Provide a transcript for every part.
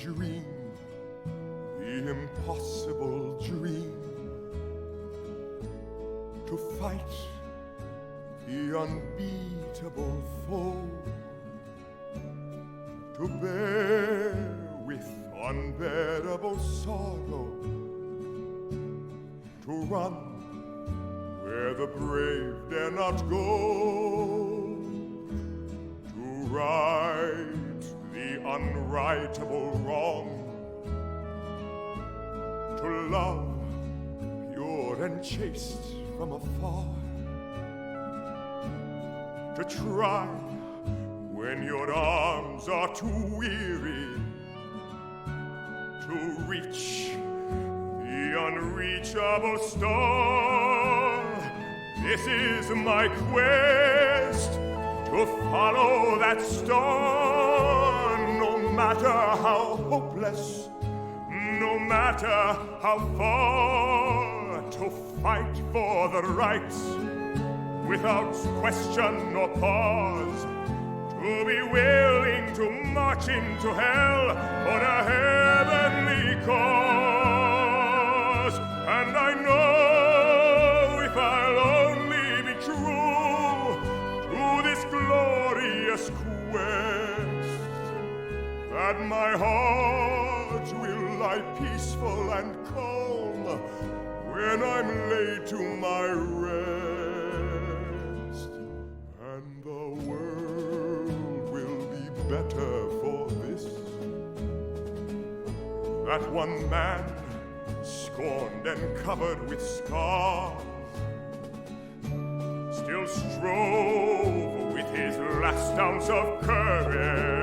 dream, the impossible dream, to fight the unbeatable foe, to bear with unbearable sorrow, to run where the brave dare not go, to right the unrightable wrong, to love pure and chaste from afar, to try when your arms are too weary, to reach the unreachable star. This is my quest, to follow that star, no matter how hopeless, no matter how far, to fight for the right without question or pause, to be willing to march into hell for a heavenly cause. And I know if I'll only be true to this glorious quest, that my heart will lie peaceful and calm when I'm laid to my rest, and the world will be better for this, that one man, scorned and covered with scars, still strove with his last ounce of courage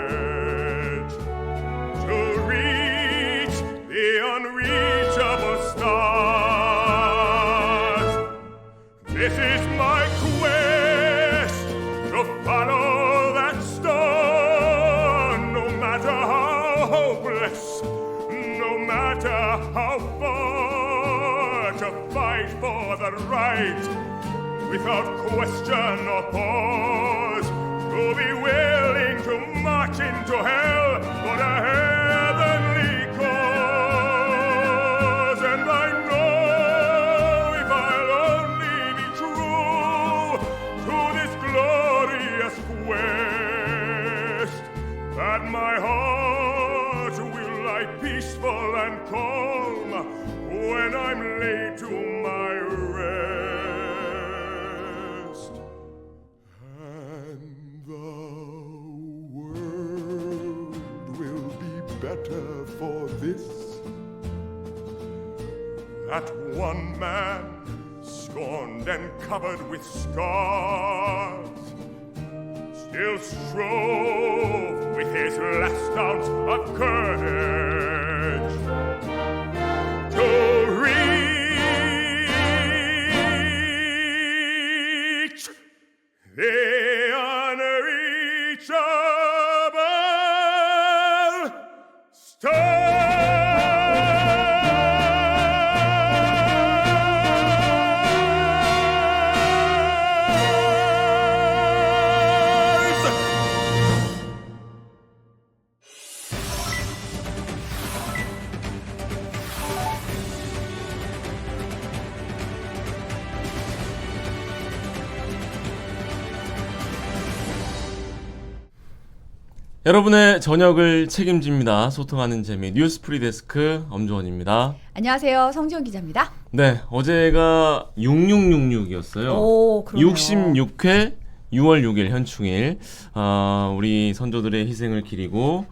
to reach the unreachable stars. This is my quest, to follow that star, no matter how hopeless, no matter how far, to fight for the right without question or pause, to be willing to march into hell for a heavenly cause. And I know if I'll only be true to this glorious quest, that my heart will lie peaceful and calm when I'm laid to my rest, and the world will be better for this, that one man, scorned and covered with scars, still strove with his last ounce of courage to reach the unreachable star. 여러분의 저녁을 책임집니다. 소통하는 재미 뉴스프리 데스크 엄주원입니다. 안녕하세요. 성지원 기자입니다. 네, 어제가 6666이었어요. 오, 그러네요. 66회 6월 6일 현충일. 우리 선조들의 희생을 기리고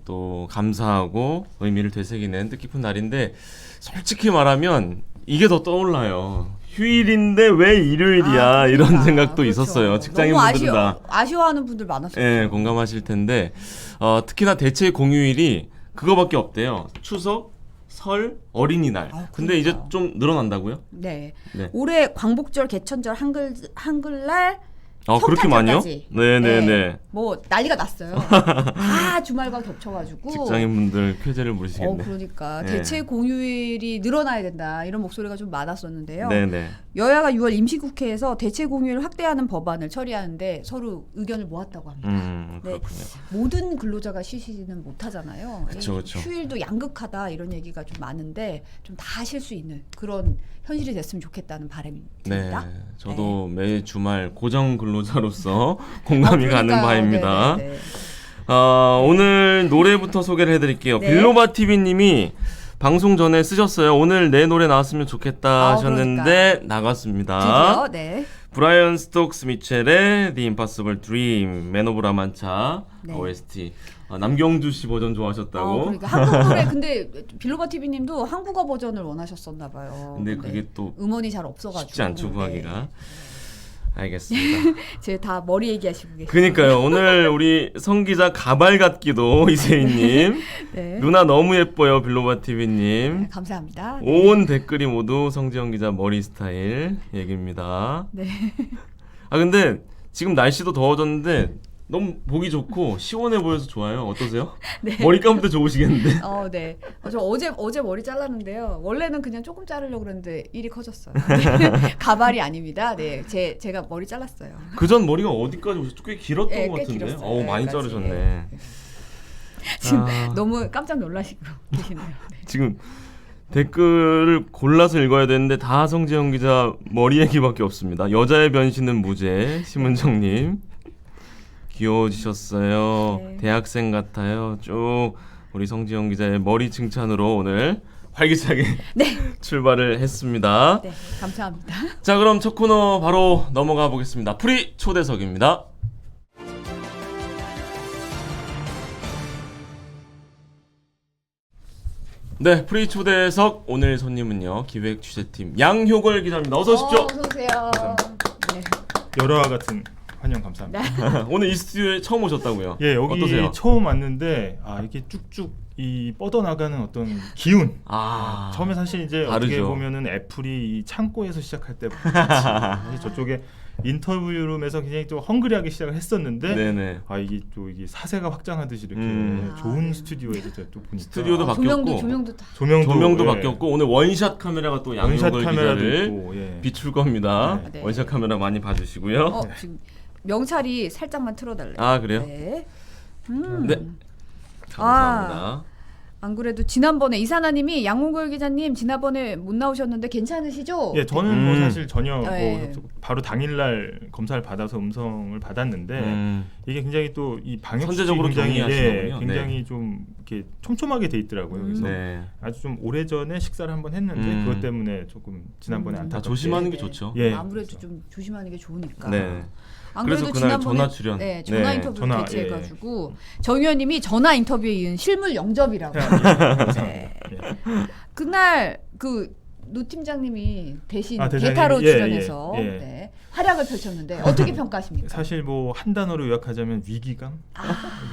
또 감사하고 의미를 되새기는 뜻깊은 날인데, 솔직히 말하면 이게 더 떠올라요. 휴일인데 왜 일요일이야, 이런 생각도 그렇죠. 있었어요. 직장인분들은 다 아쉬워하는 분들 많았어요. 네, 공감하실 텐데, 특히나 대체 공휴일이 그거밖에 없대요. 추석, 설, 어린이날. 근데 이제 좀 늘어난다고요? 네. 네. 올해 광복절, 개천절, 한글날, 아 그렇게 많이요? 성탄절까지. 네네네. 뭐 난리가 났어요. 다 주말과 겹쳐가지고. 직장인분들 쾌재를 부르시겠네. 그러니까 네. 대체 공휴일이 늘어나야 된다 이런 목소리가 좀 많았었는데요. 네네. 여야가 6월 임시국회에서 대체 공휴일을 확대하는 법안을 처리하는데 서로 의견을 모았다고 합니다. 네. 그렇군요. 모든 근로자가 쉬지는 못하잖아요. 그쵸, 이 그쵸. 휴일도 양극하다 이런 얘기가 좀 많은데 좀 다 쉴 수 있는 그런 현실이 됐으면 좋겠다는 바람이 네, 듭니다. 저도 매 주말 고정 근로자로서 공감이 가는 그러니까요. 바입니다. 네네네. 오늘 노래부터 소개를 해드릴게요. 네. 빌로바 TV님이 방송 전에 쓰셨어요. 오늘 내 노래 나왔으면 좋겠다 하셨는데 나갔습니다. 드디어 네. 브라이언 스톡스 미첼의 The Impossible Dream, 맨 오브 라만차 네. OST. 남경주 씨 버전 좋아하셨다고. 그러니까 한국 노래 근데 빌로바 TV님도 한국어 버전을 원하셨었나 봐요. 근데 그게 또 음원이 잘 없어가지고 쉽지 않죠 구하기가. 네. 알겠습니다. 제 다 머리 얘기하시고 계세요. 그니까요. 오늘 우리 성 기자 가발 같기도 이세희님. 네. 누나 너무 예뻐요 빌로바 TV님. 네, 감사합니다. 온 댓글이 모두 성지영 기자 머리 스타일 얘기입니다. 네. 근데 지금 날씨도 더워졌는데 너무 보기 좋고 시원해 보여서 좋아요. 어떠세요? 네. 머리 감을 때 좋으시겠는데? 네. 저 어제 머리 잘랐는데요. 원래는 그냥 조금 자르려고 그랬는데 일이 커졌어요. 가발이 아닙니다. 네, 제가 머리 잘랐어요. 그 전 머리가 어디까지 오셨죠? 꽤 길었던 네, 것 꽤 같은데. 길었어요. 많이 여기까지. 자르셨네. 지금 아. 너무 깜짝 놀라시고 계시네요. 네. 지금 댓글을 골라서 읽어야 되는데 다 성지영 기자 머리 얘기밖에 없습니다. 여자의 변신은 무죄 심은정님 귀여워지셨어요. 네. 대학생 같아요. 쭉 우리 성지영 기자의 머리 칭찬으로 오늘 활기차게 네. 출발을 했습니다. 네, 감사합니다. 자 그럼 첫 코너 바로 넘어가 보겠습니다. 프리 초대석입니다. 네, 프리 초대석 오늘 손님은요 기획 취재팀 양효걸 기자입니다. 어서 오십시오. 어서 오세요. 네. 열화와 같은 환영 감사합니다. 오늘 이 스튜디오에 처음 오셨다고요? 예, 여기 어떠세요? 처음 왔는데 이게 쭉쭉 이 뻗어나가는 어떤 기운. 처음에 사실 이제 어떻게 다르죠. 보면은 애플이 이 창고에서 시작할 때부터 사실 저쪽에 인터뷰룸에서 굉장히 좀 헝그리하게 시작을 했었는데 네네. 이게 또 이게 사세가 확장하듯이 이렇게 아, 좋은 네. 스튜디오에서 또 보니까 스튜디오도 바뀌었고 조명도 다. 조명도 예, 바뀌었고 오늘 원샷 카메라가 또 원샷 양효걸 카메라도 기자를 있고 예. 비출 겁니다. 네. 원샷 카메라 많이 봐주시고요. 지금 명찰이 살짝만 틀어달래요. 그래요? 네. 네. 감사합니다. 안 그래도 지난번에 이사나님이 양홍걸 기자님 지난번에 못 나오셨는데 괜찮으시죠? 예, 저는 뭐 음. 사실 전혀 네. 뭐 바로 당일날 검사를 받아서 음성을 받았는데 이게 굉장히 또 이 방역 선제적으로 굉장히 격리하시는군요. 굉장히 좀 이렇게 촘촘하게 돼 있더라고요. 그래서 네. 아주 좀 오래전에 식사를 한번 했는데 그것 때문에 조금 지난번에 안타깝게 조심하는 게 네. 좋죠. 예. 아무래도 그래서. 좀 조심하는 게 좋으니까. 네. 안 그래서 그래도 그날 지난번에 전화 출연. 네, 전화 네. 인터뷰 전화, 대체해가지고 정 의원님이 전화 인터뷰에 이은 실물 영접이라고. 네. 예. 그날 그 노 팀장님이 대신 대장님이, 대타로 예, 출연해서 예. 네, 활약을 펼쳤는데 어떻게 평가하십니까? 사실 뭐 한 단어로 요약하자면 위기감,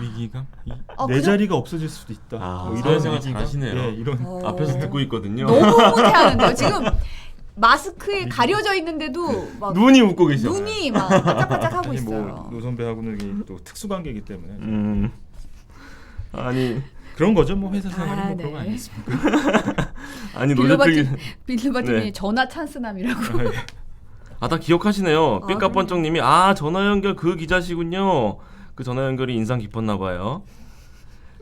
위기감. 내 그럼- 자리가 없어질 수도 있다. 뭐 사회생활 위기감? 잘하시네요. 예, 이런 앞에서 듣고 있거든요. 너무 못해하는데요. 지금 마스크에 가려져 있는데도 막 눈이 웃고 계셔. 눈이 막 반짝반짝하고 아니 있어요. 뭐노 선배하고는 이게 또 특수 관계이기 때문에 아니 그런 거죠. 뭐 회사 생활이 뭐 네. 그런 거 아니겠습니까? 빌로바팀이 네. 전화 찬스남이라고. 다 기억하시네요. 아, 삐까번쩍님이 전화 연결 그 기자시군요. 그 전화 연결이 인상 깊었나 봐요.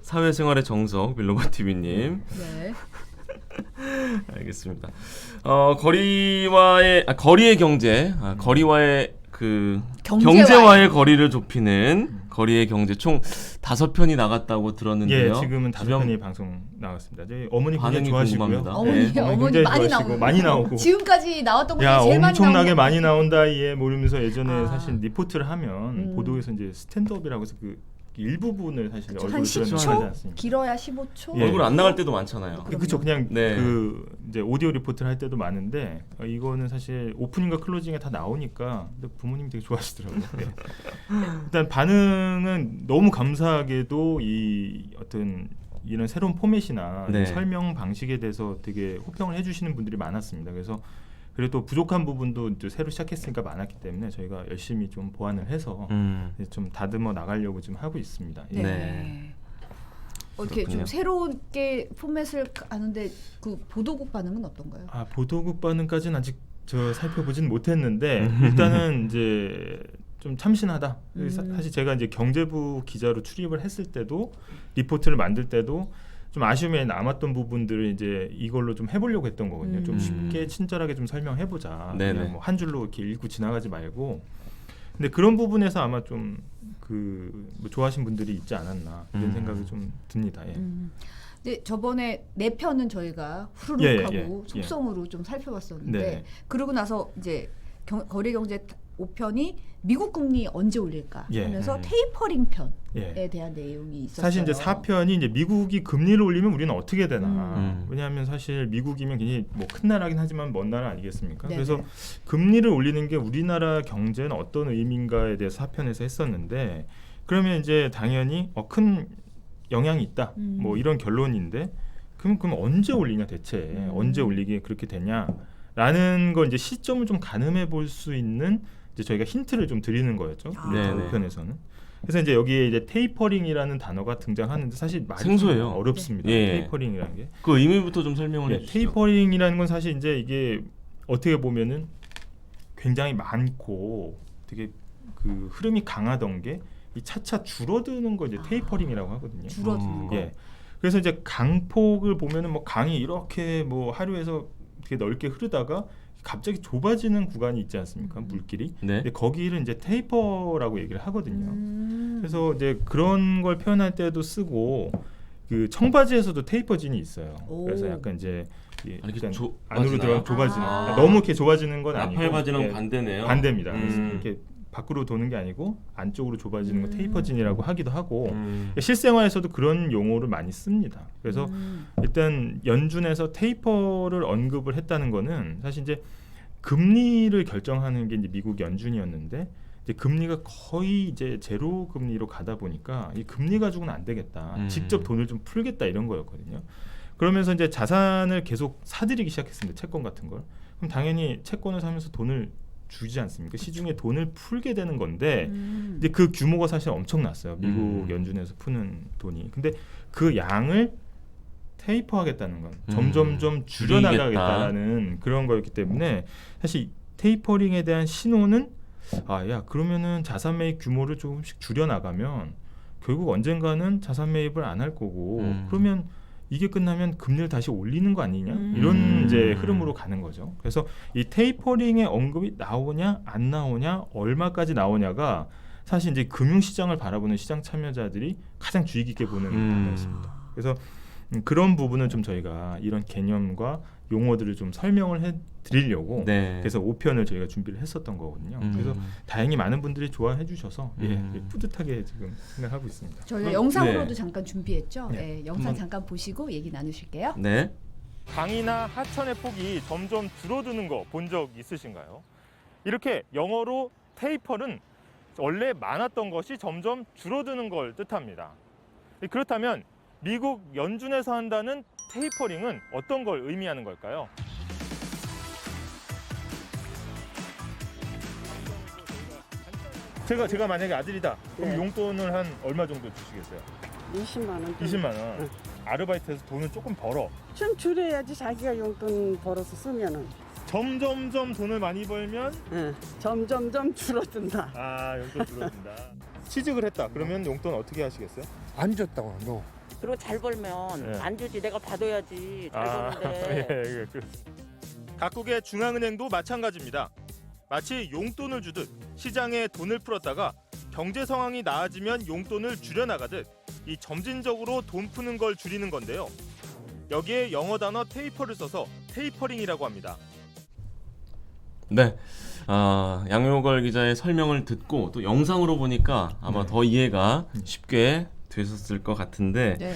사회생활의 정석 빌로바 TV님. 네. 알겠습니다. 거리의 경제, 거리와의 그 경제와의 거리를 좁히는 거리의 경제 총 5편이 나갔다고 들었는데요. 예, 지금은 5편이 방송 나왔습니다. 저희 어머니 굉장히 좋아하시고요. 궁금합니다. 어머니 네. 어머니 굉장히 많이 좋아하시고 나오고 많이 나오고. 지금까지 나왔던 것 야, 중에 제일 많이 엄청나게 나온 많이 나온다 얘 모르면서 예전에 아. 사실 리포트를 하면 보도에서 이제 스탠드업이라고 해서 그 일부분을 사실 한 얼굴을 10초 드러내지 않습니까? 길어야 15초. 예. 얼굴 안 나갈 때도 많잖아요. 그렇죠. 그냥 네. 그 이제 오디오 리포트를 할 때도 많은데 이거는 사실 오프닝과 클로징에 다 나오니까 근데 부모님이 되게 좋아하시더라고요. 네. 일단 반응은 너무 감사하게도 이 어떤 이런 새로운 포맷이나 네. 설명 방식에 대해서 되게 호평을 해주시는 분들이 많았습니다. 그래서 그리고 또 부족한 부분도 이제 새로 시작했으니까 많았기 때문에 저희가 열심히 좀 보완을 해서 좀 다듬어 나가려고 좀 하고 있습니다. 예. 네. 네. 이렇게 그렇군요. 좀 새롭게 포맷을 하는데 그 보도국 반응은 어떤가요? 아, 보도국 반응까지는 아직 저 살펴보진 못했는데 일단은 이제 좀 참신하다. 사실 제가 이제 경제부 기자로 출입을 했을 때도 리포트를 만들 때도 좀 아쉬움이 남았던 부분들을 이제 이걸로 좀 해보려고 했던 거거든요. 좀 쉽게 친절하게 좀 설명해보자. 네네. 그냥 뭐 한 줄로 이렇게 읽고 지나가지 말고. 근데 그런 부분에서 아마 좀 뭐 좋아하신 분들이 있지 않았나 이런 생각이 좀 듭니다. 예. 근데 저번에 네 편은 저희가 후루룩 예, 하고 예. 속성으로 좀 살펴봤었는데 네. 그러고 나서 이제 거래경제 5편이 미국 금리 언제 올릴까 예. 하면서 테이퍼링 편에 예. 대한 내용이 있었어요. 사실 이제 4편이 이제 미국이 금리를 올리면 우리는 어떻게 되나. 음. 왜냐하면 사실 미국이면 굉장히 뭐 큰 나라긴 하지만 먼 나라 아니겠습니까? 네네. 그래서 금리를 올리는 게 우리나라 경제는 어떤 의미인가에 대해서 4편에서 했었는데 그러면 이제 당연히 큰 영향이 있다. 뭐 이런 결론인데 그럼 언제 올리냐 대체 언제 올리게 그렇게 되냐라는 거 이제 시점을 좀 가늠해 볼 수 있는 이제 저희가 힌트를 좀 드리는 거였죠. 네네. 5편에서는. 그래서 이제 여기에 이제 테이퍼링이라는 단어가 등장하는데 사실 말이 생소해요. 좀 어렵습니다. 예. 테이퍼링이라는 게. 그 의미부터 좀 설명을 예, 해주시죠. 테이퍼링이라는 건 사실 이제 이게 어떻게 보면은 굉장히 많고 되게 그 흐름이 강하던 게 이 차차 줄어드는 거 이제 테이퍼링이라고 하거든요. 줄어드는 거. 예. 그래서 이제 강폭을 보면은 뭐 강이 이렇게 뭐 하류에서 되게 넓게 흐르다가 갑자기 좁아지는 구간이 있지 않습니까? 물길이. 네. 근데 거기를 이제 테이퍼라고 얘기를 하거든요. 그래서 이제 그런 걸 표현할 때도 쓰고 그 청바지에서도 테이퍼진이 있어요. 오. 그래서 약간 이제 이렇게 약간 좁아지나요? 안으로 들어가 좁아지는. 아. 너무 이렇게 좁아지는 건 아니고. 나팔 바지랑 예, 반대네요. 반대입니다. 그래서 이렇게 밖으로 도는 게 아니고 안쪽으로 좁아지는 거 테이퍼진이라고 하기도 하고 실생활에서도 그런 용어를 많이 씁니다. 그래서 일단 연준에서 테이퍼를 언급을 했다는 거는 사실 이제 금리를 결정하는 게 이제 미국 연준이었는데 이제 금리가 거의 이제 제로 금리로 가다 보니까 이 금리 가지고는 안 되겠다. 직접 돈을 좀 풀겠다 이런 거였거든요. 그러면서 이제 자산을 계속 사들이기 시작했습니다. 채권 같은 걸. 그럼 당연히 채권을 사면서 돈을 주지 않습니까? 시중에 돈을 풀게 되는 건데 근데 그 규모가 사실 엄청났어요. 미국 연준에서 푸는 돈이. 근데 그 양을 테이퍼하겠다는 건 점점점 줄여나가겠다는 그런 거였기 때문에 사실 테이퍼링에 대한 신호는 그러면은 자산 매입 규모를 조금씩 줄여나가면 결국 언젠가는 자산 매입을 안 할 거고 그러면 이게 끝나면 금리를 다시 올리는 거 아니냐 이런 이제 흐름으로 가는 거죠. 그래서 이 테이퍼링의 언급이 나오냐 안 나오냐 얼마까지 나오냐가 사실 이제 금융시장을 바라보는 시장 참여자들이 가장 주의 깊게 보는 부분이었습니다. 그래서 그런 부분은 좀 저희가 이런 개념과 용어들을 좀 설명을 해드리려고 네. 그래서 5편을 저희가 준비를 했었던 거거든요. 그래서 다행히 많은 분들이 좋아해 주셔서 뿌듯하게 지금 생각하고 있습니다. 저희가 영상으로도 네. 잠깐 준비했죠. 네. 네, 영상 잠깐 보시고 얘기 나누실게요. 네. 강이나 하천의 폭이 점점 줄어드는 거 본 적 있으신가요? 이렇게 영어로 테이퍼는 원래 많았던 것이 점점 줄어드는 걸 뜻합니다. 그렇다면 미국 연준에서 한다는 테이퍼링은 어떤 걸 의미하는 걸까요? 제가 만약에 아들이다. 그럼 네. 용돈을 한 얼마 정도 주시겠어요? 20만 원. 20만 원. 아르바이트해서 돈을 조금 벌어. 좀 줄여야지 자기가 용돈 벌어서 쓰면은. 점점점 돈을 많이 벌면 점점점 줄어든다. 용돈 줄어든다. 취직을 했다. 그러면 용돈 어떻게 하시겠어요? 안 줬다고 너. 그리고 잘 벌면 네. 안 주지. 내가 받아야지. 잘 버는데. 각국의 중앙은행도 마찬가지입니다. 마치 용돈을 주듯 시장에 돈을 풀었다가 경제 상황이 나아지면 용돈을 줄여나가듯 이 점진적으로 돈 푸는 걸 줄이는 건데요. 여기에 영어 단어 테이퍼를 써서 테이퍼링이라고 합니다. 네. 양효걸 기자의 설명을 듣고 또 영상으로 보니까 아마 더 이해가 쉽게 되셨을 것 같은데 네.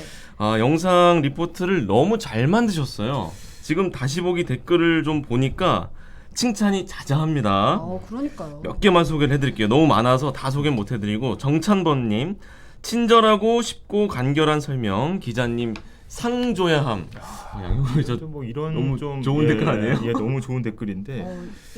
영상 리포트를 너무 잘 만드셨어요. 지금 다시 보기 댓글을 좀 보니까 칭찬이 자자합니다. 그러니까요. 몇 개만 소개를 해드릴게요. 너무 많아서 다 소개 못해드리고 정찬번님 친절하고 쉽고 간결한 설명 기자님 상 줘야 함. 양용걸 기자 뭐 이런 너무 좀 좋은 댓글 아니에요? 예, 너무 좋은 댓글인데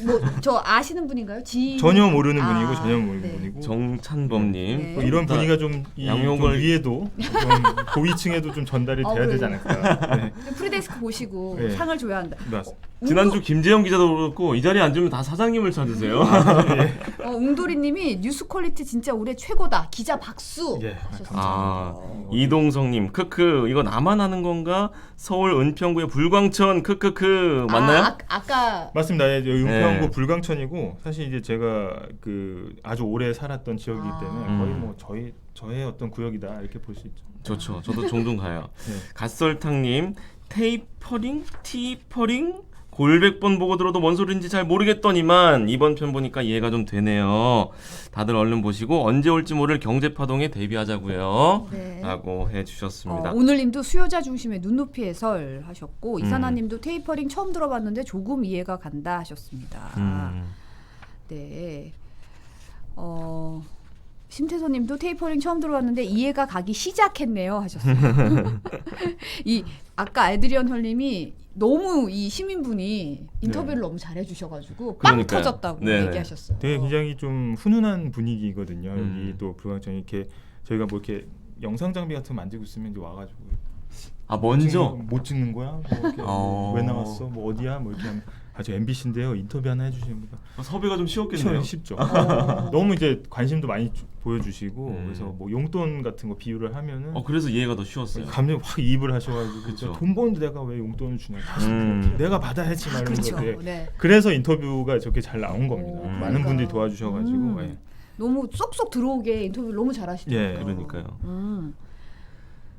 뭐 저 아시는 분인가요? 전혀 모르는 아, 분이고 전혀 모르는 네. 분이고 정찬범님. 네. 뭐 이런 분위기가 좀, 양용걸- 좀 위에도 좀 고위층에도 좀 전달이 돼야 되지 않을까. 네. 프리데스크 보시고 네. 상을 줘야 한다. 맞습니다. 지난주 김재영 기자도 그렇고 이 자리에 앉으면 다 사장님을 찾으세요. 웅돌이님이 뉴스 퀄리티 진짜 올해 최고다. 기자 박수. 예, 하셨습니다. 아, 이동성님, 크크, 이거 나만 아는 건가? 서울 은평구의 불광천, 크크크, 맞나요? 아까 맞습니다. 예, 은평구 네. 불광천이고 사실 이제 제가 그 아주 오래 살았던 지역이기 때문에 거의 뭐 저의 어떤 구역이다 이렇게 볼 수 있죠. 좋죠. 저도 종종 가요. 네. 갓설탕님, 테이퍼링? 티퍼링? 골백번 보고 들어도 뭔 소리인지 잘 모르겠더니만 이번 편 보니까 이해가 좀 되네요. 다들 얼른 보시고 언제 올지 모를 경제파동에 대비하자고요. 네. 라고 해주셨습니다. 오늘님도 수요자 중심의 눈높이 해설 하셨고 이사나님도 테이퍼링 처음 들어봤는데 조금 이해가 간다 하셨습니다. 네. 심태소님도 테이퍼링 처음 들어봤는데 이해가 가기 시작했네요 하셨어요. 이 아까 에드리언 헐님이 너무 이 시민분이 인터뷰를 너무 잘해주셔가지고 빵 그러니까요. 터졌다고 네네. 얘기하셨어요. 되게 굉장히 좀 훈훈한 분위기거든요. 여기 또 불광천 이렇게 저희가 뭐 이렇게 영상 장비 같은 거 만지고 있으면 이제 와가지고 아 먼저 못 찍는 거야? 뭐 이렇게 왜 나왔어? 뭐 어디야? 뭐 이렇게 하면 저 MBC인데요. 인터뷰 하나 해주시는 거. 섭외가 좀 쉬웠겠네요. 쉽죠. 너무 이제 관심도 많이 보여주시고 그래서 뭐 용돈 같은 거 비유를 하면은 그래서 이해가 더 쉬웠어요. 감정이 확 이입을 하셔가지고 그쵸. 돈 버는데 내가 왜 용돈을 주냐? 내가 받아야지 막 이런 그렇죠. 건데 네. 그래서 인터뷰가 저렇게 잘 나온 겁니다. 많은 그러니까요. 분들이 도와주셔가지고 예. 너무 쏙쏙 들어오게 인터뷰를 너무 잘하시더라고요. 예, 그러니까요.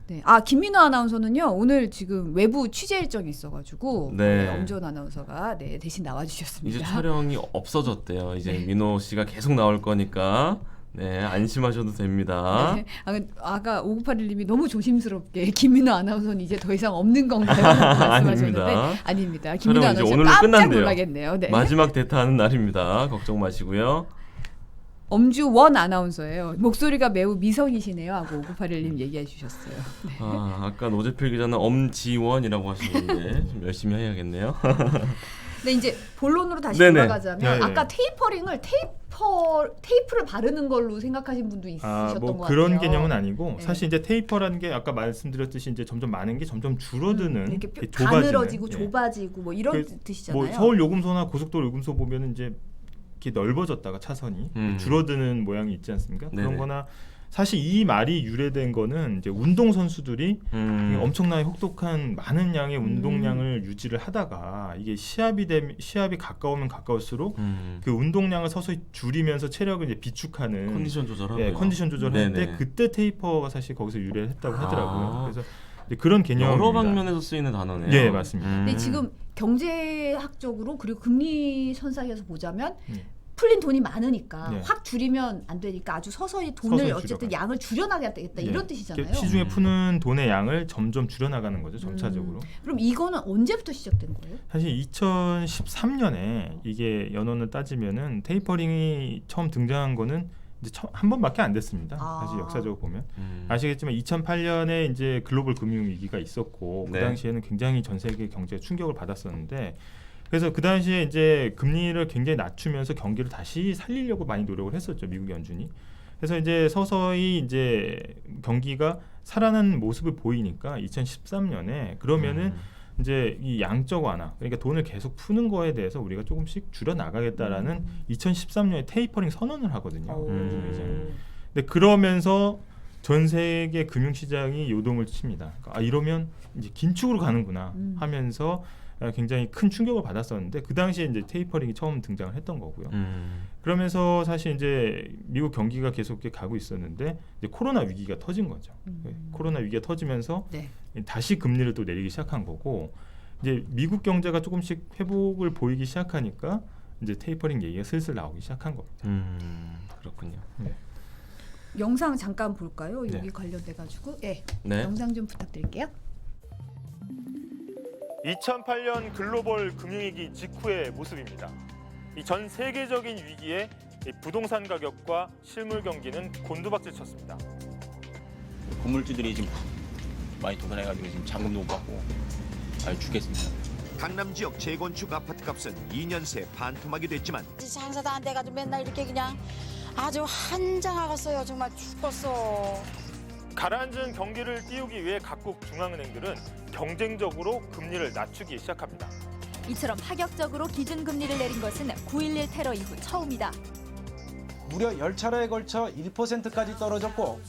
네. 아 김민호 아나운서는요 오늘 지금 외부 취재 일정이 있어가지고 네. 엄지원 아나운서가 대신 나와주셨습니다. 이제 촬영이 없어졌대요. 이제 민호 씨가 계속 나올 거니까 안심하셔도 됩니다. 네. 아까 5981님이 너무 조심스럽게 김민호 아나운서는 이제 더 이상 없는 건가요? 말씀하셨는데 아닙니다. 김민호 촬영 이제 아나운서 오늘로 깜짝 끝난대요. 놀라겠네요. 네. 마지막 대타하는 날입니다. 걱정 마시고요. 엄주원 아나운서예요. 목소리가 매우 미성이시네요 하고 5981님 얘기해 주셨어요. 네. 아까 노재필 기자는 엄지원이라고 하시는데 좀 열심히 해야겠네요. 근데 이제 본론으로 다시 네네. 돌아가자면 네네. 아까 테이퍼링을 테이프를 바르는 걸로 생각하신 분도 있으셨던 뭐 것 그런 같아요. 개념은 아니고 네. 사실 이제 테이퍼라는 게 아까 말씀드렸듯이 이제 점점 많은 게 점점 줄어드는 이렇게 좁아지는, 가늘어지고 예. 좁아지고 뭐 이런 그 뜻이잖아요. 뭐 서울 요금소나 고속도로 요금소 보면은 이제 이렇게 넓어졌다가 차선이 줄어드는 모양이 있지 않습니까? 네네. 그런거나 사실 이 말이 유래된 거는 이제 운동 선수들이 엄청나게 혹독한 많은 양의 운동량을 유지를 하다가 이게 시합이 가까우면 가까울수록 그 운동량을 서서히 줄이면서 체력을 이제 비축하는 컨디션 조절하고요. 컨디션 조절할 때 네네. 그때 테이퍼가 사실 거기서 유래했다고 하더라고요. 그래서 이제 그런 개념 여러 방면에서 쓰이는 단어네요. 예, 맞습니다. 근데 지금 경제학적으로 그리고 금리 현상에서 보자면 풀린 돈이 많으니까 네. 확 줄이면 안 되니까 아주 서서히 돈을 서서히 어쨌든 줄여가요. 양을 줄여나가야 되겠다 이런 네. 뜻이잖아요. 시중에 푸는 돈의 양을 점점 줄여나가는 거죠, 점차적으로. 그럼 이거는 언제부터 시작된 거예요? 사실 2013년에 이게 연원을 따지면은 테이퍼링이 처음 등장한 거는 이제 한 번밖에 안 됐습니다. 사실 역사적으로 보면 아시겠지만 2008년에 이제 글로벌 금융 위기가 있었고 네. 그 당시에는 굉장히 전 세계 경제에 충격을 받았었는데 그래서 그 당시에 이제 금리를 굉장히 낮추면서 경기를 다시 살리려고 많이 노력을 했었죠, 미국 연준이. 그래서 이제 서서히 이제 경기가 살아나는 모습을 보이니까 2013년에 그러면은 이제 이 양적 완화, 그러니까 돈을 계속 푸는 거에 대해서 우리가 조금씩 줄여 나가겠다라는 2013년에 테이퍼링 선언을 하거든요. 연준이 이제. 근데 그러면서 전 세계 금융 시장이 요동을 칩니다. 그러니까 이러면 이제 긴축으로 가는구나 하면서 굉장히 큰 충격을 받았었는데 그 당시에 이제 테이퍼링이 처음 등장을 했던 거고요. 그러면서 사실 이제 미국 경기가 계속 이렇게 가고 있었는데 이제 코로나 위기가 터진 거죠. 코로나 위기가 터지면서 다시 금리를 또 내리기 시작한 거고 이제 미국 경제가 조금씩 회복을 보이기 시작하니까 이제 테이퍼링 얘기가 슬슬 나오기 시작한 겁니다. 그렇군요. 네. 영상 잠깐 볼까요? 여기 네. 관련돼 가지고 네. 영상 좀 부탁드릴게요. 2008년 글로벌 금융위기 직후의 모습입니다. 이 전 세계적인 위기에 이 부동산 가격과 실물 경기는 곤두박질 쳤습니다. 건물주들이 지금 많이 도산해가지고 지금 잔금도 못 받고 아주 죽겠습니다. 강남 지역 재건축 아파트 값은 2년 새 반토막이 됐지만 장사도 안 돼가지고 맨날 이렇게 그냥 아주 한장하겠어요. 정말 죽겠어. 가라앉은 경기를 띄우기 위해 각국 중앙은행들은 경쟁적으로 금리를 낮추기 시작합니다. 이처럼 파격적으로 기준금리를 내린 것은 9.11 테러 이후 처음이다. 무려 10차례에 걸쳐 1%까지 떨어졌고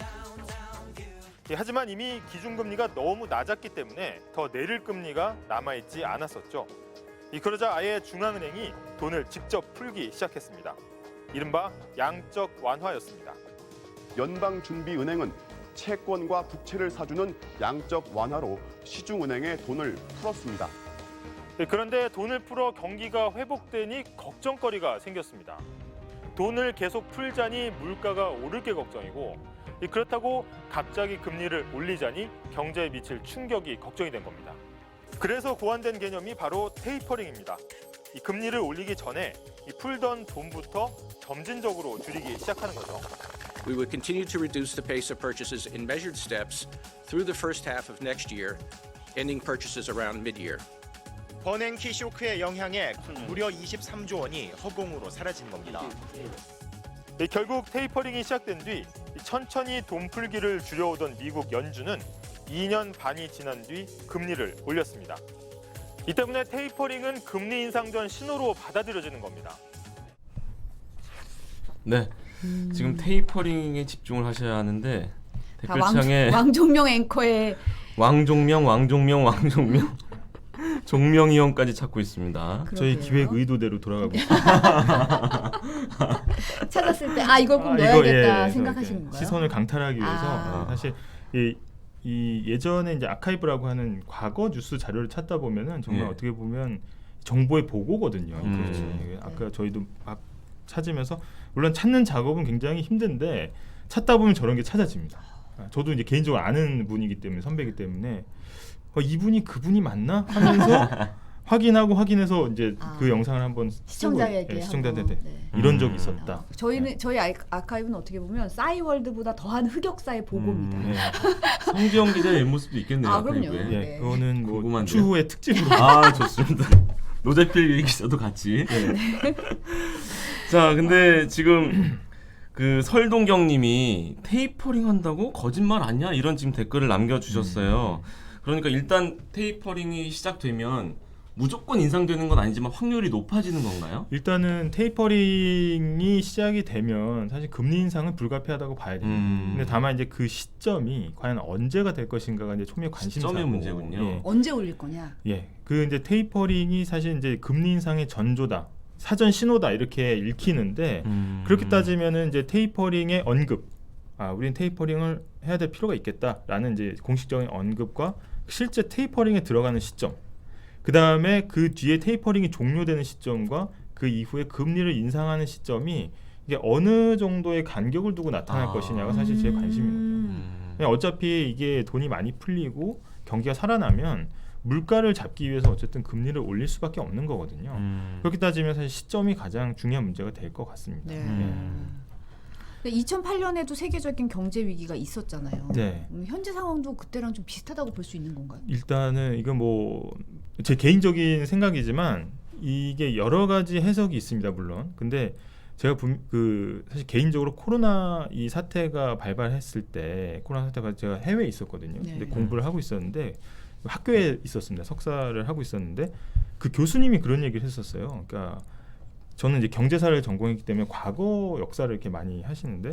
하지만 이미 기준금리가 너무 낮았기 때문에 더 내릴 금리가 남아있지 않았었죠. 그러자 아예 중앙은행이 돈을 직접 풀기 시작했습니다. 이른바 양적 완화였습니다. 연방준비은행은 채권과 부채를 사주는 양적 완화로 시중은행에 돈을 풀었습니다. 그런데 돈을 풀어 경기가 회복되니 걱정거리가 생겼습니다. 돈을 계속 풀자니 물가가 오를 게 걱정이고 그렇다고 갑자기 금리를 올리자니 경제에 미칠 충격이 걱정이 된 겁니다. 그래서 고안된 개념이 바로 테이퍼링입니다. 이 금리를 올리기 전에 이 풀던 돈부터 점진적으로 줄이기 시작하는 거죠. We will continue to reduce the pace of purchases in measured steps through the first half of next year, ending purchases around mid-year. 버냉키 쇼크의 영향에 무려 23조 원이 허공으로 사라진 겁니다. 결국 테이퍼링이 시작된 뒤 천천히 돈 풀기를 줄여오던 미국 연준은 2년 반이 지난 뒤 금리를 올렸습니다. 이 때문에 테이퍼링은 금리 인상 전 신호로 받아들여지는 겁니다. 네, 지금 테이퍼링에 집중을 하셔야 하는데 댓글창에 왕종명 앵커의 왕종명 종명이 형까지 찾고 있습니다. 저희 기획 의도대로 돌아가고 있습니다. 찾았을 때 이걸 꼭 넣어야겠다 생각하시는 건가요? 시선을 강탈하기 위해서 사실 이 예전에 이제 아카이브라고 하는 과거 뉴스 자료를 찾다 보면은 정말 어떻게 보면 정보의 보고거든요. 아까 저희도 막 찾으면서 물론 찾는 작업은 굉장히 힘든데 찾다 보면 저런 게 찾아집니다. 저도 이제 개인적으로 아는 분이기 때문에 선배이기 때문에 이분이 그분이 맞나 하면서 확인해서 이제 그 영상을 한번 시청자한테 이런 적이 있었다. 저희 아카이브는 어떻게 보면 싸이월드보다 더한 흑역사의 보고입니다. 성지영 기자의 모습도 있겠네요. 그럼요. 그거는 뭐 궁금한데요? 추후의 특집으로. 좋습니다. 노재필 기자도 같이. 자, 근데 지금 그 설동경님이 테이퍼링 한다고 거짓말 아니야? 이런 지금 댓글을 남겨주셨어요. 그러니까 일단 테이퍼링이 시작되면 무조건 인상되는 건 아니지만 확률이 높아지는 건가요? 일단은 테이퍼링이 시작이 되면 사실 금리 인상은 불가피하다고 봐야 됩니다. 근데 다만 이제 그 시점이 과연 언제가 될 것인가가 이제 초미의 관심사고. 시점의 문제군요. 언제 올릴 거냐? 그 이제 테이퍼링이 사실 이제 금리 인상의 전조다, 사전 신호다 이렇게 읽히는데 그렇게 따지면은 이제 테이퍼링의 언급, 우리는 테이퍼링을 해야 될 필요가 있겠다라는 이제 공식적인 언급과 실제 테이퍼링에 들어가는 시점, 그 다음에 그 뒤에 테이퍼링이 종료되는 시점과 그 이후에 금리를 인상하는 시점이 이게 어느 정도의 간격을 두고 나타날 것이냐가 사실 제 관심인 거죠. 어차피 이게 돈이 많이 풀리고 경기가 살아나면 물가를 잡기 위해서 어쨌든 금리를 올릴 수밖에 없는 거거든요. 그렇게 따지면 사실 시점이 가장 중요한 문제가 될 것 같습니다. 2008년에도 세계적인 경제 위기가 있었잖아요. 네. 현재 상황도 그때랑 좀 비슷하다고 볼 수 있는 건가요? 일단은 이건 뭐 제 개인적인 생각이지만 이게 여러 가지 해석이 있습니다, 물론. 근데 제가 사실 개인적으로 코로나 이 사태가 발발했을 때 제가 해외에 있었거든요. 근데 공부를 하고 있었는데 학교에 있었습니다. 석사를 하고 있었는데 그 교수님이 그런 얘기를 했었어요. 그러니까 저는 이제 경제사를 전공했기 때문에 과거 역사를 이렇게 많이 하시는데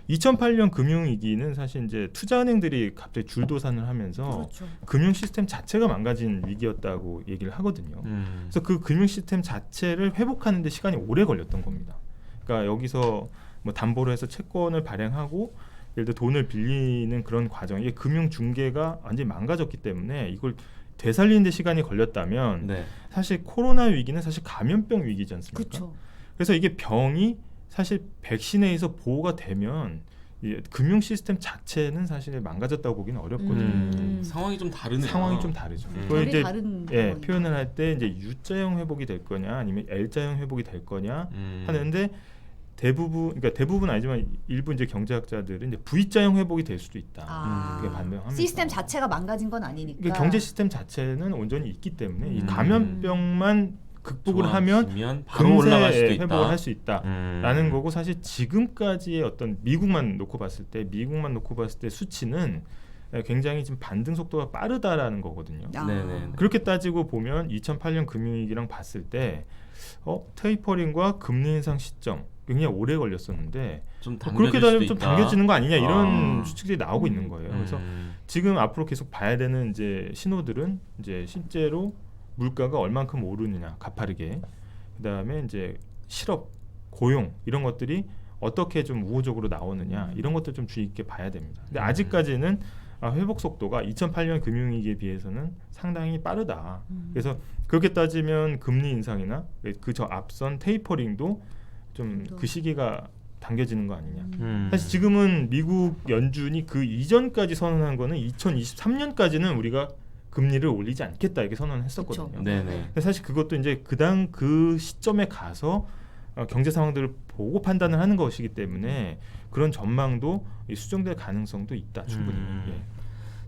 2008년 금융위기는 사실 이제 투자은행들이 갑자기 줄도산을 하면서 금융 시스템 자체가 망가진 위기였다고 얘기를 하거든요. 그래서 그 금융 시스템 자체를 회복하는 데 시간이 오래 걸렸던 겁니다. 그러니까 여기서 뭐 담보로 해서 채권을 발행하고 예를 들어 돈을 빌리는 그런 과정, 이게 금융 중개가 완전히 망가졌기 때문에 이걸 되살리는 데 시간이 걸렸다면 사실 코로나 위기는 사실 감염병 위기지 않습니까? 그쵸. 그래서 이게 병이 사실 백신에 의해서 보호가 되면 금융 시스템 자체는 사실 망가졌다고 보기는 어렵거든요. 상황이 좀 다르네요. 상황이 좀 다르죠. 그걸 이제 표현을 할 때 이제 U자형 회복이 될 거냐 아니면 L자형 회복이 될 거냐 하는데 대부분 아니지만 일부 이제 경제학자들은 이제 V자형 회복이 될 수도 있다. 그게 반대합니다. 시스템 자체가 망가진 건 아니니까. 그러니까 경제 시스템 자체는 온전히 있기 때문에 이 감염병만 극복을 하면 바로 올라갈 수도 있다. 회복을 할 수 있다라는 거고, 사실 지금까지의 어떤 미국만 놓고 봤을 때 수치는 굉장히 지금 반등 속도가 빠르다라는 거거든요. 그렇게 따지고 보면 2008년 금융위기랑 봤을 때 테이퍼링과 금리 인상 시점 굉장히 오래 걸렸었는데 좀 그렇게 따지면 좀 있다. 당겨지는 거 아니냐 이런 추측들이 나오고 있는 거예요. 그래서 지금 앞으로 계속 봐야 되는 이제 신호들은 이제 실제로 물가가 얼만큼 오르느냐 가파르게, 그다음에 이제 실업, 고용 이런 것들이 어떻게 좀 우호적으로 나오느냐 이런 것들 좀 주의 있게 봐야 됩니다. 근데 아직까지는 회복 속도가 2008년 금융위기에 비해서는 상당히 빠르다. 그래서 그렇게 따지면 금리 인상이나 그 앞선 테이퍼링도 좀 그 시기가 당겨지는 거 아니냐. 사실 지금은 미국 연준이 그 이전까지 선언한 거는 2023년까지는 우리가 금리를 올리지 않겠다 이렇게 선언을 했었거든요. 근데 사실 그것도 이제 그 시점에 가서 경제 상황들을 보고 판단을 하는 것이기 때문에 그런 전망도 수정될 가능성도 있다 충분히.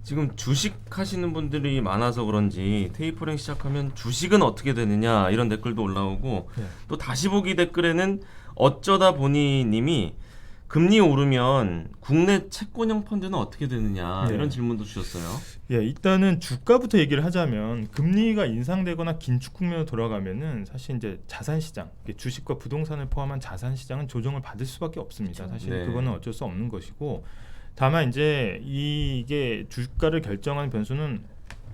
지금 주식 하시는 분들이 많아서 그런지 테이퍼링 시작하면 주식은 어떻게 되느냐 이런 댓글도 올라오고 또 다시 보기 댓글에는 어쩌다 보니 님이 금리 오르면 국내 채권형 펀드는 어떻게 되느냐 이런 질문도 주셨어요. 일단은 주가부터 얘기를 하자면 금리가 인상되거나 긴축 국면으로 돌아가면은 사실 이제 자산 시장, 주식과 부동산을 포함한 자산 시장은 조정을 받을 수밖에 없습니다. 사실 그거는 어쩔 수 없는 것이고, 다만 이제 이게 주가를 결정하는 변수는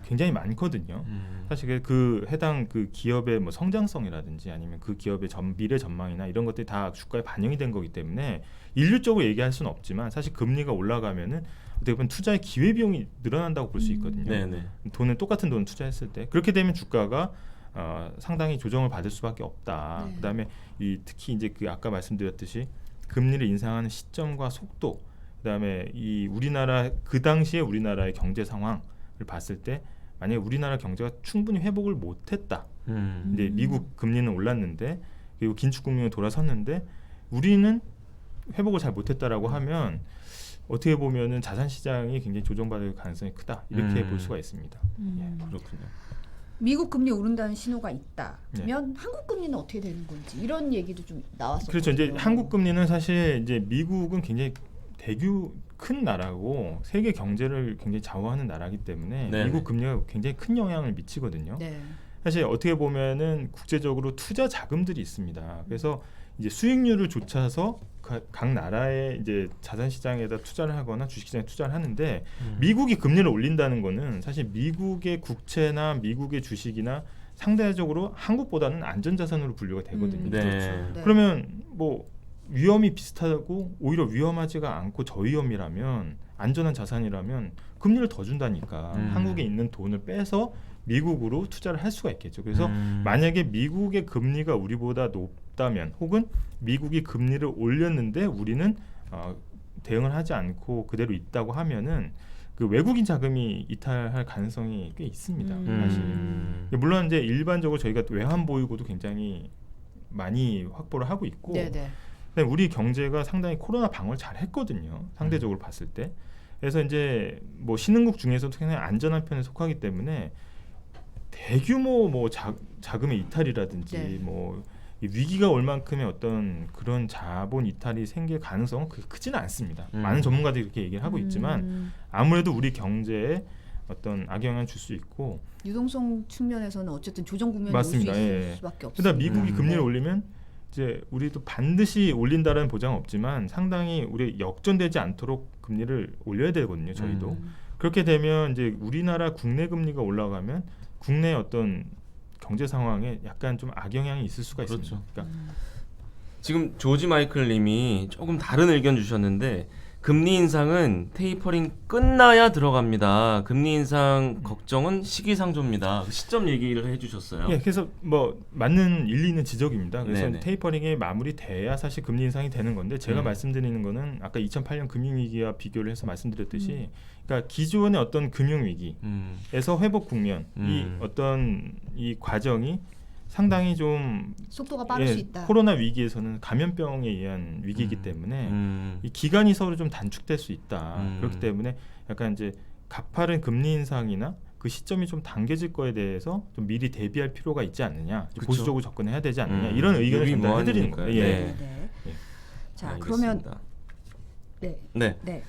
굉장히 많거든요. 사실 그 해당 그 기업의 뭐 성장성이라든지 아니면 그 기업의 미래 전망이나 이런 것들이 다 주가에 반영이 된 거기 때문에 일률적으로 얘기할 수는 없지만, 사실 금리가 올라가면은 어떻게 보면 투자의 기회 비용이 늘어난다고 볼 수 있거든요. 똑같은 돈을 투자했을 때 그렇게 되면 주가가 상당히 조정을 받을 수밖에 없다. 그다음에 특히 이제 그 아까 말씀드렸듯이 금리를 인상하는 시점과 속도, 그다음에 이 우리나라 그 당시에 우리나라의 경제 상황을 봤을 때 만약에 우리나라 경제가 충분히 회복을 못했다. 이제 미국 금리는 올랐는데 그리고 긴축 국면으로 돌아섰는데 우리는 회복을 잘 못했다라고 하면 어떻게 보면은 자산 시장이 굉장히 조정받을 가능성이 크다 이렇게 볼 수가 있습니다. 그렇군요. 미국 금리 오른다는 신호가 있다면 한국 금리는 어떻게 되는 건지 이런 얘기도 좀 나왔었거든요. 그렇죠. 이제 한국 금리는 사실 이제 미국은 굉장히 큰 나라고 세계 경제를 굉장히 좌우하는 나라이기 때문에 미국 금리가 굉장히 큰 영향을 미치거든요. 사실 어떻게 보면은 국제적으로 투자 자금들이 있습니다. 그래서 이제 수익률을 좇아서 각 나라의 이제 자산 시장에다 투자를 하거나 주식 시장에 투자를 하는데 미국이 금리를 올린다는 거는 사실 미국의 국채나 미국의 주식이나 상대적으로 한국보다는 안전자산으로 분류가 되거든요. 그러면 뭐 위험이 비슷하고 오히려 위험하지가 않고 저위험이라면 안전한 자산이라면 금리를 더 준다니까 한국에 있는 돈을 빼서 미국으로 투자를 할 수가 있겠죠. 그래서 만약에 미국의 금리가 우리보다 높다면 혹은 미국이 금리를 올렸는데 우리는 대응을 하지 않고 그대로 있다고 하면은 그 외국인 자금이 이탈할 가능성이 꽤 있습니다. 사실. 물론 이제 일반적으로 저희가 외환 보유고도 굉장히 많이 확보를 하고 있고 우리 경제가 상당히 코로나 방어를 잘 했거든요. 상대적으로 봤을 때. 그래서 이제 뭐 신흥국 중에서도 굉장히 안전한 편에 속하기 때문에 대규모 뭐 자금의 이탈이라든지 뭐 위기가 올 만큼의 어떤 그런 자본 이탈이 생길 가능성은 그렇게 크지는 않습니다. 많은 전문가들이 그렇게 얘기를 하고 있지만 아무래도 우리 경제에 어떤 악영향을 줄 수 있고 유동성 측면에서는 어쨌든 조정 국면이 올 수 있을 수밖에 없습니다. 그러다 미국이 금리를 올리면 이제 우리도 반드시 올린다라는 보장은 없지만 상당히 우리 역전되지 않도록 금리를 올려야 되거든요. 저희도 그렇게 되면 이제 우리나라 국내 금리가 올라가면 국내 어떤 경제 상황에 약간 좀 악영향이 있을 수가 있습니다. 그러니까 지금 조지 마이클님이 조금 다른 의견 주셨는데 금리 인상은 테이퍼링 끝나야 들어갑니다. 금리 인상 걱정은 시기상조입니다. 시점 얘기를 해주셨어요. 그래서 뭐 맞는 일리 있는 지적입니다. 그래서 테이퍼링이 마무리돼야 사실 금리 인상이 되는 건데 제가 말씀드리는 거는 아까 2008년 금융위기와 비교를 해서 말씀드렸듯이 그러니까 기존의 어떤 금융위기에서 회복 국면 이 어떤 이 과정이 상당히 좀 속도가 빠를 수 있다. 코로나 위기에서는 감염병에 의한 위기이기 때문에 이 기간이 서로 좀 단축될 수 있다. 그렇기 때문에 약간 이제 가파른 금리 인상이나 그 시점이 좀 당겨질 거에 대해서 좀 미리 대비할 필요가 있지 않느냐, 그쵸. 보수적으로 접근해야 되지 않느냐 이런 의견을 전달해드리는 거예요. 네. 예. 자, 알겠습니다. 그러면 네. 네.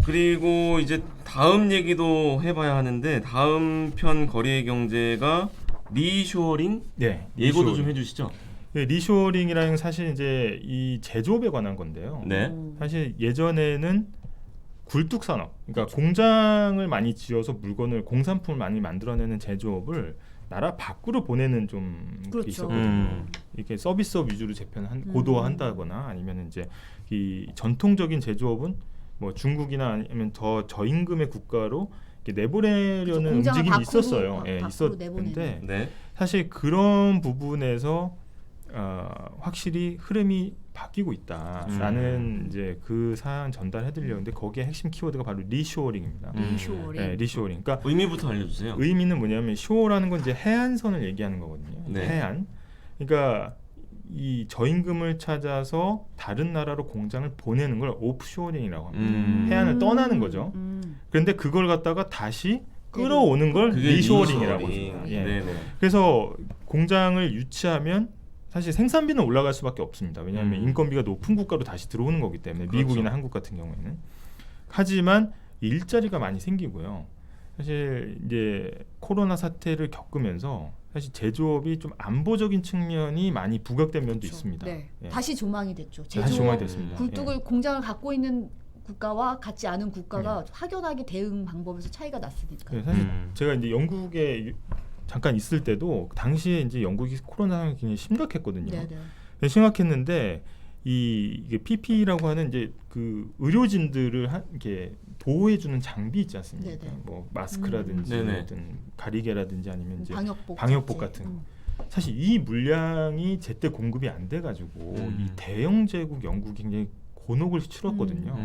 그리고 이제 다음 얘기도 해봐야 하는데 다음 편 거리의 경제가 리쇼어링 예고도 좀 해주시죠. 네, 리쇼어링이랑 사실 이제 이 제조업에 관한 건데요. 네. 사실 예전에는 굴뚝 산업, 그러니까 공장을 많이 지어서 물건을 공산품을 많이 만들어내는 제조업을 나라 밖으로 보내는 좀 그렇죠. 있었거든요. 이렇게 서비스업 위주로 고도화한다거나 아니면 이제 이 전통적인 제조업은 뭐 중국이나 아니면 더 저임금의 국가로 이렇게 내보내려는 움직임이 있었어요. 있었는데 네. 사실 그런 부분에서 확실히 흐름이 바뀌고 있다라는 이제 그 사안 전달해드리려는데 거기에 핵심 키워드가 바로 리쇼어링입니다. 리쇼어링. 네, 리쇼어링. 그러니까 의미부터 알려주세요. 의미는 뭐냐면 쇼어라는 건 이제 해안선을 얘기하는 거거든요. 네. 해안. 그러니까 이 저임금을 찾아서 다른 나라로 공장을 보내는 걸 오프쇼어링이라고 합니다. 해안을 떠나는 거죠. 그런데 그걸 갖다가 다시 끌어오는 걸 리쇼어링이라고 합니다. 예. 그래서 공장을 유치하면 사실 생산비는 올라갈 수밖에 없습니다. 왜냐하면 인건비가 높은 국가로 다시 들어오는 거기 때문에 미국이나 한국 같은 경우에는. 하지만 일자리가 많이 생기고요. 사실 이제 코로나 사태를 겪으면서 사실 제조업이 좀 안보적인 측면이 많이 부각된 면도 있습니다. 네. 예. 다시 조망이 됐죠. 다시 조망이 됐습니다. 굴뚝을 공장을 갖고 있는 국가와 같지 않은 국가가 확연하게 대응 방법에서 차이가 났으니까. 네, 사실 제가 이제 영국에 잠깐 있을 때도 당시에 이제 영국이 코로나 상황이 굉장히 심각했거든요. 네네. 심각했는데 이게 PPE라고 하는 이제 그 의료진들을 이렇게 보호해주는 장비 있지 않습니까? 네네. 뭐 마스크라든지 어떤 가리개라든지 아니면 이제 방역복 같은. 사실 이 물량이 제때 공급이 안 돼가지고 이 대영 제국 영국이 굉장히 곤혹을 치렀거든요.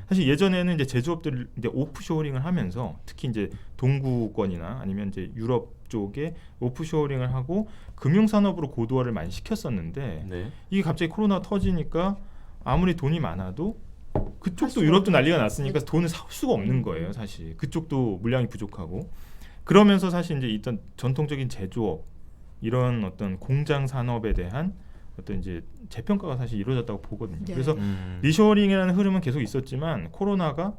사실 예전에는 이제 제조업들을 이제 오프쇼어링을 하면서 특히 이제 동구권이나 아니면 이제 유럽 쪽에 오프쇼어링을 하고 금융 산업으로 고도화를 많이 시켰었는데 이게 갑자기 코로나 터지니까 아무리 돈이 많아도 그쪽도 유럽도 난리가 났으니까 돈을 살 수가 없는 거예요. 사실 그쪽도 물량이 부족하고 그러면서 사실 이제 일단 전통적인 제조업 이런 어떤 공장 산업에 대한 어떤 이제 재평가가 사실 이루어졌다고 보거든요. 그래서 리쇼어링이라는 흐름은 계속 있었지만 코로나가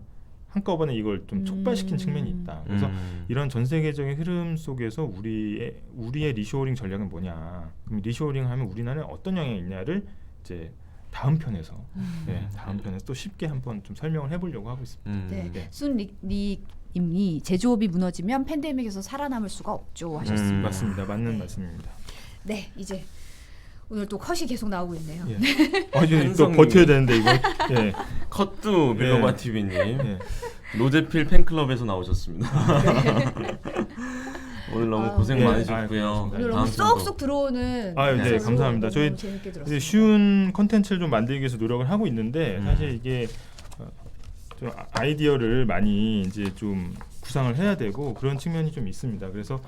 한꺼번에 이걸 좀 촉발시킨 측면이 있다. 그래서 이런 전 세계적인 흐름 속에서 우리의 리쇼어링 전략은 뭐냐? 그럼 리쇼어링 하면 우리나라에 어떤 영향이 있냐를 이제 다음 편에서 다음 편에서 또 쉽게 한번 좀 설명을 해보려고 하고 있습니다. 순리님이 제조업이 무너지면 팬데믹에서 살아남을 수가 없죠 하셨습니다. 맞습니다. 맞는 말씀입니다. 네, 이제 오늘 또 컷이 계속 나오고 있네요. 또 버텨야 되는데 이거. 컷두 밀로바 TV님 로제필 팬클럽에서 나오셨습니다. 오늘 너무 고생 많으셨고요. 오늘 너무 쏙쏙 들어오는. 네, 감사합니다. 저희 이제 쉬운 컨텐츠를 좀 만들기 위해서 노력을 하고 있는데 사실 이게 좀 아이디어를 많이 이제 좀 구상을 해야 되고 그런 측면이 좀 있습니다. 그래서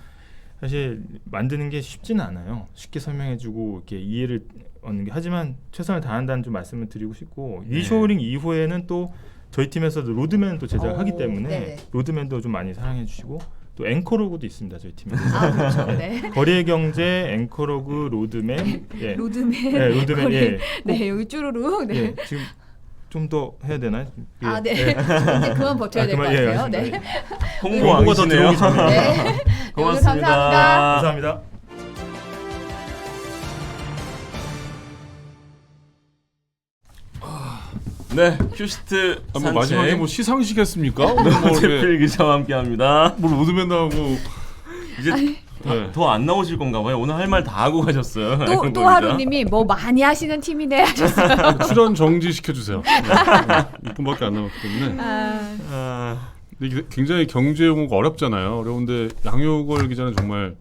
사실 만드는 게 쉽지는 않아요. 쉽게 설명해주고 이렇게 이해를 얻는 게 하지만 최선을 다한다는 좀 말씀을 드리고 싶고 리쇼어링 이후에는 또 저희 팀에서도 로드맨 또 제작하기 때문에 로드맨도 좀 많이 사랑해주시고 또 앵커로그도 있습니다. 저희 팀에. 그렇죠. 거리의 경제 앵커로그 로드맨. 로드맨. 네, 여기 쭈루루. 지금 좀 더 해야 되나요? 이제 그만 버텨야 될 것 같아요. 홍보가 더 들어오기 전에. 고맙습니다. 감사합니다. 네, 큐시트 산책. 마지막에 뭐 시상식 했습니까? 로제필 기자와 함께합니다. 뭘 로드맨 나오고 이제 더 안 나오실 건가 봐요. 오늘 할 말 다 하고 가셨어요. 또 하루님이 뭐 많이 하시는 팀이네 하셨어요. 출연 정지 시켜주세요. 6분밖에 안 남았기 때문에. 근데 굉장히 경제 용어가 어렵잖아요. 어려운데 양효걸 기자는 정말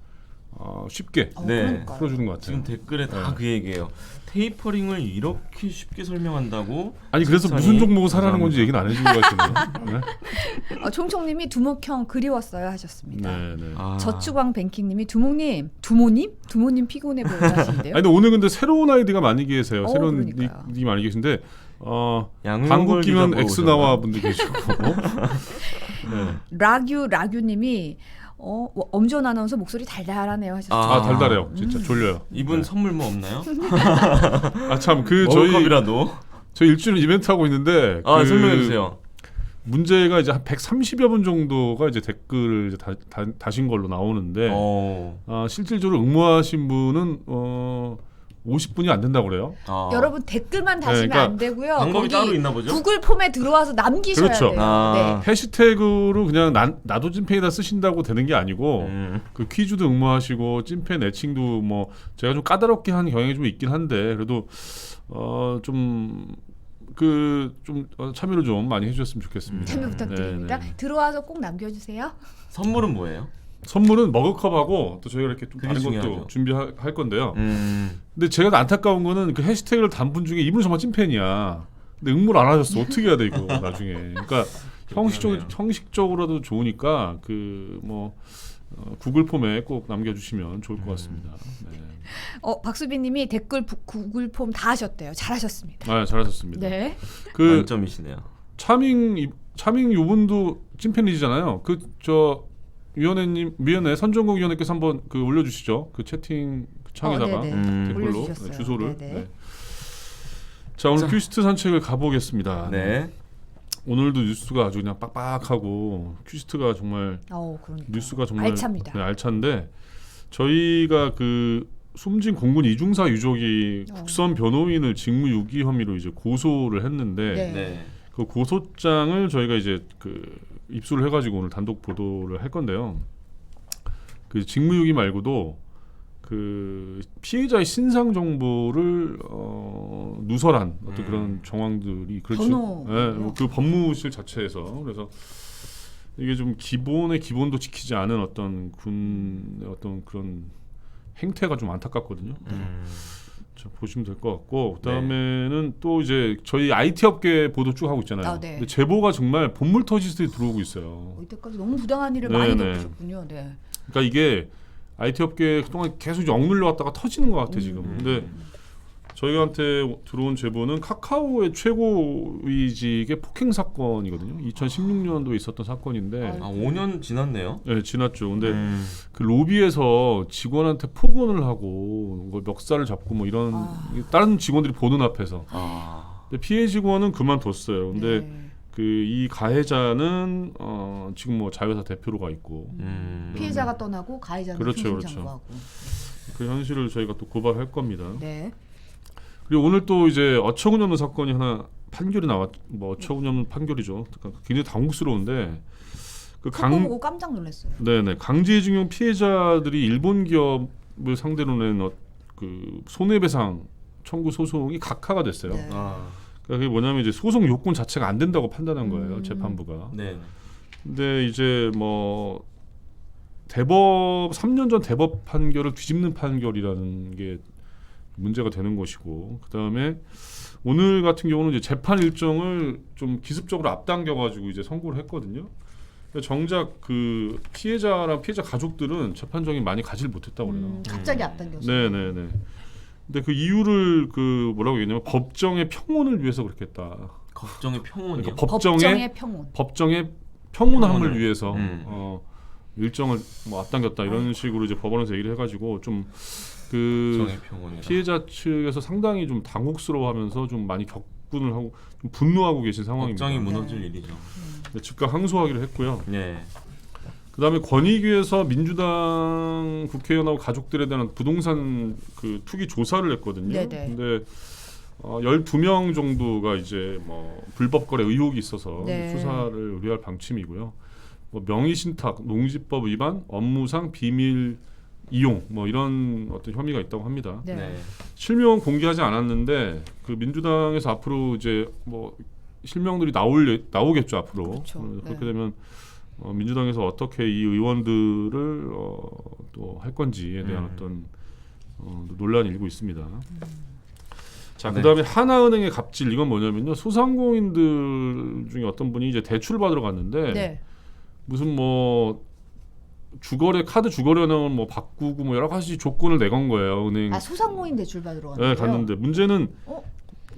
쉽게 풀어주는 것 같아요. 지금 댓글에 다 그 얘기예요. 테이퍼링을 이렇게 쉽게 설명한다고? 아니 그래서 무슨 종목을 사라는 건지 얘기는 안 해주는 것 같은데. 네? 총총님이 두목형 그리웠어요 하셨습니다. 네, 네. 저축왕 뱅킹님이 두모님 피곤해 보여 하시는데요. 아니 근데 오늘 근데 새로운 아이디가 많이 계세요. 새로운 그러니까요. 닉이 많이 계신데 양궁 방구 끼면 걸기가 X 나와 분들 계시고. 네. 라규님이 엄전 아나운서 목소리 달달하네요 하셨어요. 달달해요. 진짜 졸려요. 이분 네. 선물 뭐 없나요? 참 그 저희 일주일 이벤트 하고 있는데 설명해 주세요. 문제가 이제 한 130여 분 정도가 이제 댓글을 이제 다신 걸로 나오는데 실질적으로 응모하신 분은 50분이 안 된다고 그래요. 여러분 댓글만 다시면 그러니까 안 되고요. 방법이 따로 있나 보죠? 구글 폼에 들어와서 남기셔야 그렇죠. 돼요. 네. 해시태그로 그냥 나도 찐팬이다 쓰신다고 되는 게 아니고 그 퀴즈도 응모하시고 찐팬 애칭도 뭐 제가 좀 까다롭게 한 경향이 좀 있긴 한데 그래도 좀 참여를 좀 많이 해주셨으면 좋겠습니다. 참여 부탁드립니다. 네. 들어와서 꼭 남겨주세요. 선물은 뭐예요? 선물은 머그컵하고 또 저희가 이렇게 좀 다른 중요하죠. 것도 준비할 건데요. 근데 제가 안타까운 거는 그 해시태그를 단 분 중에 이분은 정말 찐팬이야. 근데 응모를 안 하셨어. 어떻게 해야 돼 이거 나중에. 그러니까 형식적으로도 좋으니까 구글 폼에 꼭 남겨주시면 좋을 것 같습니다. 네. 박수빈님이 댓글 구글 폼 다 하셨대요. 잘하셨습니다. 잘하셨습니다. 네. 만점이시네요. 차밍 요분도 찐팬이시잖아요. 위원회 선정국 위원회께서 한번 올려주시죠. 그 채팅 창에다가 댓글로 주소를. 네. 자 오늘 큐시트 산책을 가보겠습니다. 네. 오늘도 뉴스가 아주 그냥 빡빡하고 큐시트가 정말 뉴스가 정말 알찹니다. 네, 알찬데 저희가 숨진 공군 이중사 유족이 국선 변호인을 직무유기 혐의로 이제 고소를 했는데 그 고소장을 저희가 이제 입수를 해가지고 오늘 단독 보도를 할 건데요. 그 직무유기 말고도 피해자의 신상 정보를 누설한 어떤 그런 정황들이 그 법무실 자체에서 그래서 이게 좀 기본의 기본도 지키지 않은 어떤 그런 행태가 좀 안타깝거든요. 보시면 될 것 같고 그다음에는 또 이제 저희 IT 업계 보도 쭉 하고 있잖아요. 근데 제보가 정말 본물 터지듯이 들어오고 있어요. 이때까지 너무 부당한 일을 많이 겪으셨군요. 네. 그러니까 이게 IT 업계 그동안 계속 억눌려 왔다가 터지는 것 같아 지금. 근데 저희한테 들어온 제보는 카카오의 최고위직의 폭행 사건이거든요. 2016년도에 있었던 사건인데 5년 지났네요. 네, 지났죠. 근데 그 로비에서 직원한테 폭언을 하고 멱살을 잡고 뭐 이런 다른 직원들이 보는 앞에서. 근데 피해 직원은 그만뒀어요. 근데 이 가해자는 지금 뭐 자회사 대표로 가 있고 피해자가 떠나고 가해자는 그렇죠. 그 현실을 저희가 또 고발할 겁니다. 네. 그리고 오늘 또 이제 어처구니없는 사건이 하나 판결이 어처구니없는 판결이죠. 굉장히 당혹스러운데 보고 깜짝 놀랐어요. 네네 강제징용 피해자들이 일본 기업을 상대로 낸 손해배상 청구 소송이 각하가 됐어요. 네. 그게 뭐냐면 이제 소송 요건 자체가 안 된다고 판단한 거예요. 재판부가. 네. 근데 이제 3년 전 대법 판결을 뒤집는 판결이라는 게 문제가 되는 것이고 그다음에 오늘 같은 경우는 이제 재판 일정을 좀 기습적으로 앞당겨가지고 이제 선고를 했거든요. 정작 그 피해자랑 피해자 가족들은 재판 정인 많이 가지를 못했다고 그래요. 갑자기 앞당겼어요. 네네네. 근데 그 이유를 뭐라고 얘기했냐면 법정의 평온을 위해서 그렇게 했다. 법정의 평온이요? 그러니까 법정의 평온함을 위해서 일정을 앞당겼다 이런 식으로 이제 법원에서 얘기를 해가지고 좀 피해자 측에서 상당히 좀 당혹스러워하면서 좀 많이 격분을 하고 좀 분노하고 계신 상황입니다. 법정이 무너질 일이죠. 즉각 항소하기로 했고요. 네. 그다음에 권익위에서 민주당 국회의원하고 가족들에 대한 부동산 투기 조사를 했거든요. 네네. 근데 12명 정도가 이제 불법 거래 의혹이 있어서 수사를 의뢰할 방침이고요. 명의신탁, 농지법 위반, 업무상 비밀 이용 이런 어떤 혐의가 있다고 합니다. 네. 실명은 공개하지 않았는데 민주당에서 앞으로 이제 실명들이 나오겠죠 앞으로. 그렇죠. 그렇게 되면 민주당에서 어떻게 이 의원들을 또 할 건지에 대한 어떤 논란이 일고 있습니다. 자, 그다음에 하나은행의 갑질 이건 뭐냐면요. 소상공인들 중에 어떤 분이 이제 대출 받으러 갔는데 네. 무슨 뭐 카드 주거래 은행을 뭐 바꾸고 뭐 여러 가지 조건을 내건 거예요. 은행. 아, 소상공인 대출 받으러 갔는데요. 네, 갔는데 문제는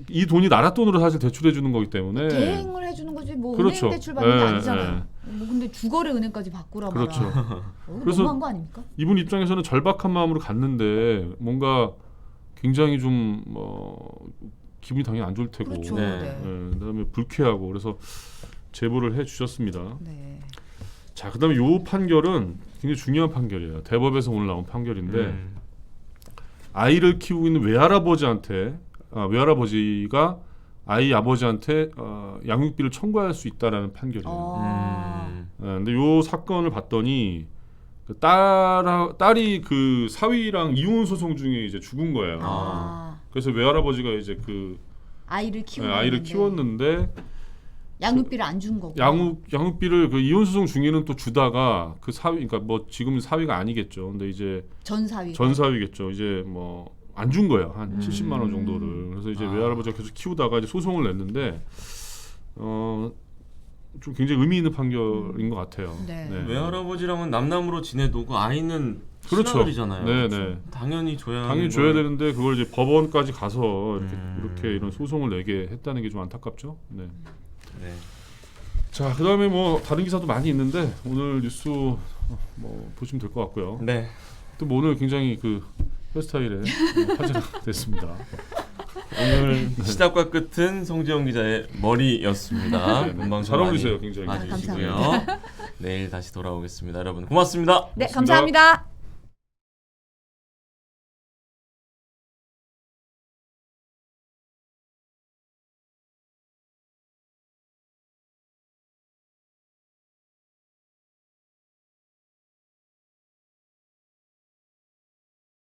이 돈이 나라 돈으로 사실 대출해 주는 거기 때문에 대행을 해주는 거지 뭐 그렇죠. 은행 대출 받는 게 네, 아니잖아요. 뭐 근데 주거래 은행까지 바꾸라 말아. 그렇죠. 그래서 너무한 거 아닙니까? 이분 입장에서는 절박한 마음으로 갔는데 뭔가 굉장히 좀 기분이 당연히 안 좋을 테고, 그렇죠. 그다음에 불쾌하고 그래서 제보를 해주셨습니다. 네. 자, 그다음에 요 판결은 굉장히 중요한 판결이에요. 대법에서 오늘 나온 판결인데 아이를 키우고 있는 외할아버지가 아이 아버지한테 양육비를 청구할 수 있다라는 판결이에요. 근데 요 사건을 봤더니 딸이 그 사위랑 이혼 소송 중에 이제 죽은 거예요. 그래서 외할아버지가 이제 그 아이를 키웠는데 양육비를 안 준 거고. 양육비를 그 이혼 소송 중에는 또 주다가 그 사위, 그러니까 뭐 지금은 사위가 아니겠죠. 근데 이제 전 사위겠죠. 이제 뭐 안 준 거예요. 한 70만 원 정도를. 그래서 이제 외할아버지가 계속 키우다가 이제 소송을 냈는데 좀 굉장히 의미 있는 판결인 것 같아요. 네. 외할아버지랑은 남남으로 지내도 그 아이는 그렇죠. 시나들이잖아요. 네네. 그렇죠? 당연히 줘야 되는데 그걸 이제 법원까지 가서 이렇게 이런 소송을 내게 했다는 게 좀 안타깝죠. 네. 자, 그다음에 뭐 다른 기사도 많이 있는데 오늘 뉴스 뭐 보시면 될 것 같고요. 네. 또 뭐 오늘 굉장히 그 헤어스타일에 화제가 됐습니다. 오늘 시작과 끝은 성재영 기자의 머리였습니다. 잘 어울리세요, 굉장히. 봐주시고요. 내일 다시 돌아오겠습니다. 여러분 고맙습니다. 네, 감사합니다.